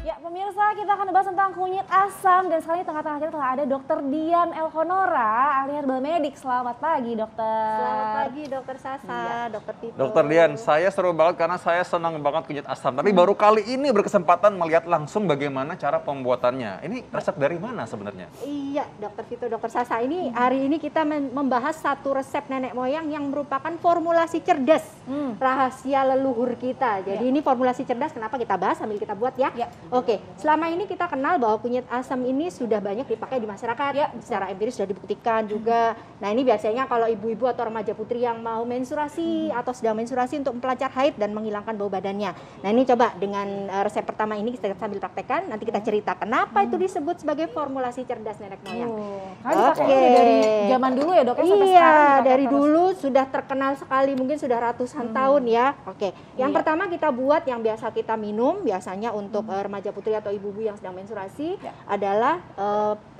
Ya pemirsa, kita akan bahas tentang kunyit asam dan sekarang di tengah-tengah kita telah ada Dr. Dian Elkonora, ahli herbal medik. Selamat pagi, dokter. Selamat pagi, Dokter Sasa, Dokter Tito. Dokter Dian, saya seru banget karena saya senang banget kunyit asam. Tapi baru kali ini berkesempatan melihat langsung bagaimana cara pembuatannya. Ini resep dari mana sebenarnya? Iya, Dokter Tito, Dokter Sasa. Ini hari ini kita membahas satu resep nenek moyang yang merupakan formulasi cerdas, rahasia leluhur kita. Jadi ini formulasi cerdas. Kenapa kita bahas sambil kita buat ya? Oke, selama ini kita kenal bahwa kunyit asam ini sudah banyak dipakai di masyarakat. Secara empiris sudah dibuktikan juga. Nah ini biasanya kalau ibu-ibu atau remaja putri yang mau menstruasi atau sedang menstruasi untuk mempelancar haid dan menghilangkan bau badannya. Nah ini coba dengan resep pertama ini kita sambil praktekkan. Nanti kita cerita kenapa itu disebut sebagai formulasi cerdas nenek moyang. Oke, dari zaman dulu ya dok? Iya, dari dulu sudah terkenal sekali, mungkin sudah ratusan tahun ya. Oke, yang pertama kita buat yang biasa kita minum, biasanya untuk remaja putri atau ibu-ibu yang sedang menstruasi adalah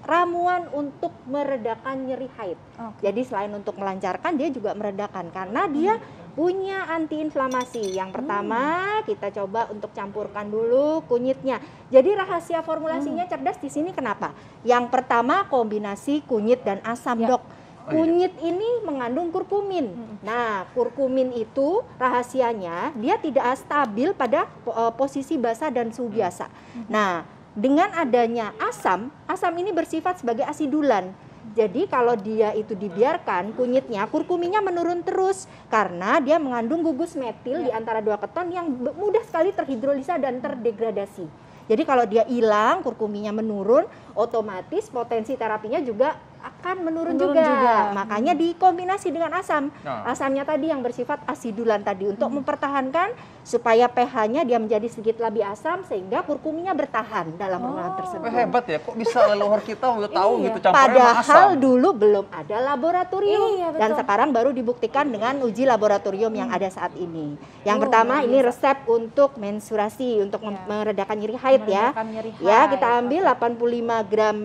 ramuan untuk meredakan nyeri haid. Jadi selain untuk melancarkan, dia juga meredakan karena dia punya antiinflamasi. Yang pertama kita coba untuk campurkan dulu kunyitnya. Jadi rahasia formulasinya cerdas di sini kenapa? Yang pertama kombinasi kunyit dan asam dok. Kunyit ini mengandung kurkumin. Nah, kurkumin itu rahasianya dia tidak stabil pada posisi basah dan suhu biasa. Nah, dengan adanya asam, asam ini bersifat sebagai asidulan. Jadi kalau dia itu dibiarkan kunyitnya, kurkuminnya menurun terus karena dia mengandung gugus metil di antara dua keton yang mudah sekali terhidrolisa dan terdegradasi. Jadi kalau dia hilang, kurkuminnya menurun, otomatis potensi terapinya juga akan menurun juga. Makanya dikombinasi dengan asam. Asamnya tadi yang bersifat asidulan tadi untuk mempertahankan supaya pH-nya dia menjadi sedikit lebih asam sehingga kurkuminnya bertahan dalam ruangan tersebut. Hebat ya, kok bisa leluhur kita udah tahu gitu campurnya Padahal asam. dulu belum ada laboratorium dan sekarang baru dibuktikan dengan uji laboratorium yang ada saat ini. Yang pertama ini resep untuk menstruasi, untuk meredakan nyeri haid ya. Ya, kita ambil 85 gram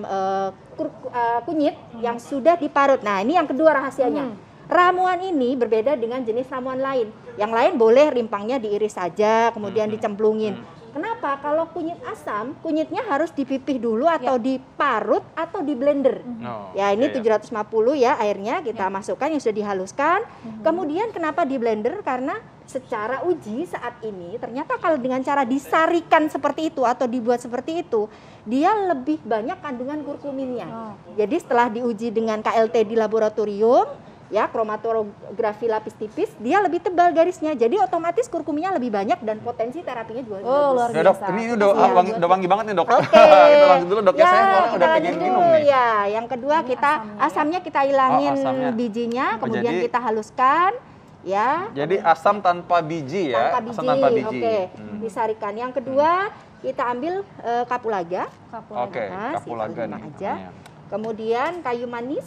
kunyit yang sudah diparut. Nah, ini yang kedua rahasianya. Ramuan ini berbeda dengan jenis ramuan lain. Yang lain boleh rimpangnya diiris saja, kemudian dicemplungin. Kenapa? Kalau kunyit asam, kunyitnya harus dipipih dulu atau diparut atau di blender. Ya, ini 750 ya airnya kita masukkan yang sudah dihaluskan. Kemudian kenapa di blender? Karena secara uji saat ini ternyata kalau dengan cara disarikan seperti itu atau dibuat seperti itu, dia lebih banyak kandungan kurkuminnya. Jadi setelah diuji dengan KLT di laboratorium, ya kromatografi lapis tipis, dia lebih tebal garisnya. Jadi otomatis kurkuminnya lebih banyak dan potensi terapinya juga lebih bagus. Luar Ya dok, biasa. ini udah wangi banget nih dok. Oke. Kita lanjut dulu dok ya, saya soalnya udah pengen lanjut minum dulu, nih. Ya, yang kedua kita asamnya kita hilangin bijinya, kemudian jadi kita haluskan. Ya. Jadi asam tanpa biji ya, Tanpa biji. asam tanpa biji. Oke, disarikan. Yang kedua kita ambil kapulaga. Oke, kapulaga nih. Aja. Kemudian kayu manis.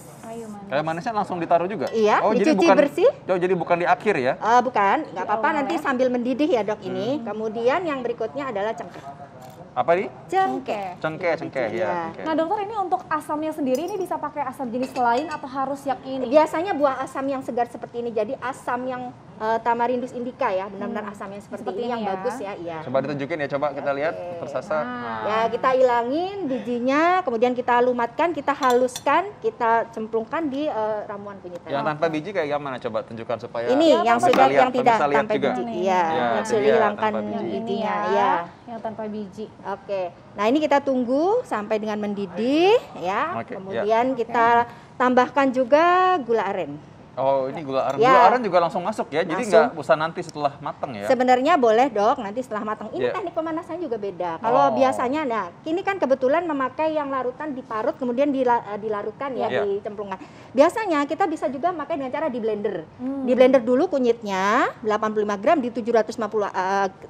Kayu manisnya langsung ditaruh juga? Iya, jadi dicuci bukan bersih. Jadi bukan di akhir ya? Bukan, nggak apa-apa nanti sambil mendidih ya dok ini. Kemudian yang berikutnya adalah cengkeh. Apa nih? Cengkeh. Cengkeh ya. Nah dokter, ini untuk asamnya sendiri ini bisa pakai asam jenis lain atau harus yang ini? Biasanya buah asam yang segar seperti ini. Jadi asam yang Tamarindus indica ya, benar-benar asam yang seperti ini yang bagus ya. Iya. Coba ditunjukin ya, coba kita lihat tersasa. Ya kita hilangin bijinya, kemudian kita lumatkan, kita haluskan, kita cemplungkan di ramuan kunyit. Yang tanpa biji kayak gimana? Coba tunjukkan supaya ini yang sudah yang tidak tanpa juga. biji. Iya, yang sudah dihilangkan bijinya. Ya. Yang tanpa biji. Oke. Nah ini kita tunggu sampai dengan mendidih ya. Kemudian kita tambahkan juga gula aren. Oh ini gula aren. Gula aren juga langsung masuk ya, jadi nggak usah nanti setelah matang ya? Sebenarnya boleh dok, nanti setelah matang. Ini teknik pemanasannya juga beda. Kalau biasanya, nah ini kan kebetulan memakai yang larutan diparut kemudian dilarutkan ya, dicemplungkan. Biasanya kita bisa juga pakai dengan cara di blender. Di blender dulu kunyitnya 85 gram di 750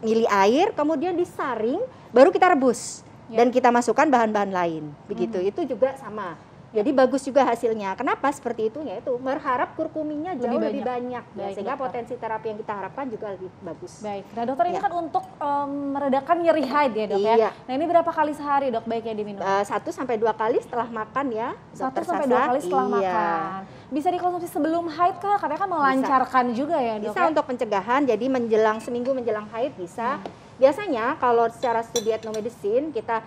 mili air, kemudian disaring, baru kita rebus. Dan kita masukkan bahan-bahan lain. Begitu, itu juga sama. Jadi bagus juga hasilnya. Kenapa seperti itu? Yaitu berharap kurkuminnya jauh lebih banyak. Sehingga potensi terapi yang kita harapkan juga lebih bagus. Baik. Nah dokter, ini kan untuk meredakan nyeri haid ya dok ya. Nah ini berapa kali sehari dok baiknya diminum? 1 sampai 2 kali setelah makan ya. 1 sampai 2 kali setelah makan. Bisa dikonsumsi sebelum haid kah? Katanya kan melancarkan juga ya dok. Bisa untuk pencegahan, jadi seminggu menjelang haid bisa. Biasanya kalau secara studi etnomedicine kita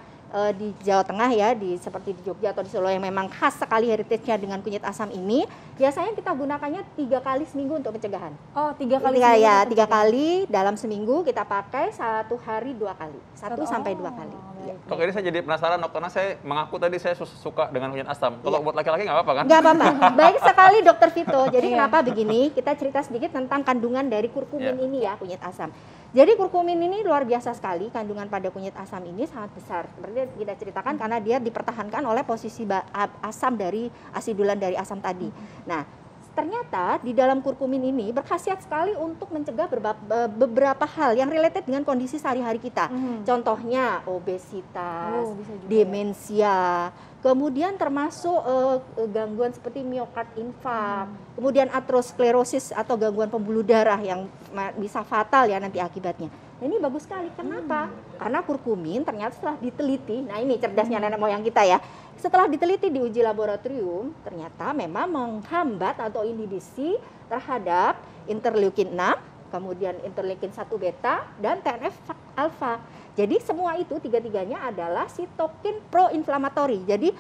di Jawa Tengah ya, seperti di Jogja atau di Solo yang memang khas sekali heritage-nya dengan kunyit asam ini, biasanya kita gunakannya 3 kali seminggu untuk pencegahan. Oh, 3 kali Tiga, seminggu ya, untuk 3 pencegahan. kali dalam seminggu kita pakai 1 hari 2 kali, 1 sampai 2 kali. baik. Dok, ini saya jadi penasaran dok, karena saya mengaku tadi saya suka dengan kunyit asam. Kalau buat laki-laki nggak apa-apa kan? Nggak apa-apa. Baik sekali Dokter Vito. Jadi Iya. kenapa begini? Kita cerita sedikit tentang kandungan dari kurkumin Iya. ini ya, kunyit asam. Jadi kurkumin ini luar biasa sekali, kandungan pada kunyit asam ini sangat besar. Seperti yang kita ceritakan karena dia dipertahankan oleh posisi asam dari asidulan dari asam tadi. Nah, ternyata di dalam kurkumin ini berkhasiat sekali untuk mencegah beberapa hal yang related dengan kondisi sehari-hari kita. Contohnya obesitas, Oh, bisa juga ya. demensia, kemudian termasuk gangguan seperti miokard infark, kemudian aterosklerosis atau gangguan pembuluh darah yang bisa fatal ya nanti akibatnya. Nah, ini bagus sekali. Kenapa? Karena kurkumin ternyata setelah diteliti, nah ini cerdasnya nenek moyang kita ya. Setelah diteliti di uji laboratorium, ternyata memang menghambat atau inhibisi terhadap interleukin 6, kemudian interleukin 1 beta dan TNF alfa. Jadi semua itu tiga-tiganya adalah sitokin pro-inflamatori. Jadi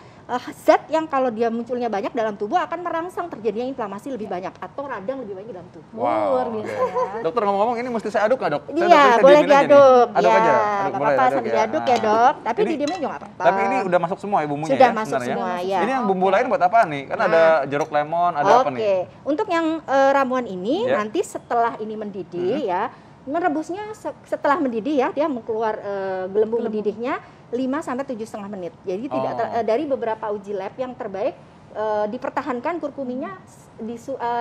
zat yang kalau dia munculnya banyak dalam tubuh akan merangsang terjadinya inflamasi lebih banyak atau radang lebih banyak dalam tubuh. Luar biasa ya. Dokter ngomong-ngomong ini mesti saya aduk nggak dok? Saya Iya, saya boleh diemin aja nih. diaduk. Aduk Ya, aja. Aduk, nggak boleh apa-apa aduk sambil diaduk ya Ah. dok. Tapi Ini- didiemin juga nggak apa-apa. Tapi ini udah masuk semua ya bumbunya Sudah ya masuk sebenarnya? semua, ya. Ini yang bumbu lain buat apa nih? Kan ada jeruk lemon, ada apa nih? Oke, untuk yang ramuan ini Ya. nanti setelah ini mendidih ya, merebusnya setelah mendidih ya, dia keluar gelembung mendidihnya 5 sampai 7,5 menit. Jadi tidak dari beberapa uji lab yang terbaik dipertahankan kurkuminnya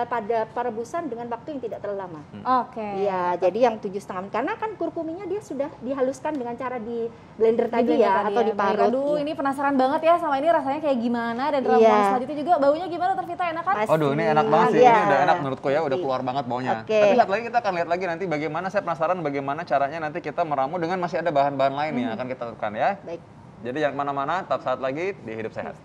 pada perebusan dengan waktu yang tidak terlalu lama. Oke. Iya, jadi yang 7,5 menit. Karena kan kurkuminnya dia sudah dihaluskan dengan cara di blender tadi Blender ya, atau Baik, diparut. aduh, Iya. ini penasaran banget ya sama ini rasanya kayak gimana dan ramuan Iya. selanjutnya juga baunya gimana Dokter Vita, enak kan? Pasti. Aduh ini enak banget sih, Iya. ini udah enak menurutku ya, udah keluar banget baunya. Oke. Tapi saat lagi kita akan lihat lagi nanti bagaimana, saya penasaran bagaimana caranya nanti kita meramu dengan masih ada bahan-bahan lain yang akan kita lakukan ya. Baik. Jadi jangan kemana-mana, tetap saat lagi di Hidup Sehat.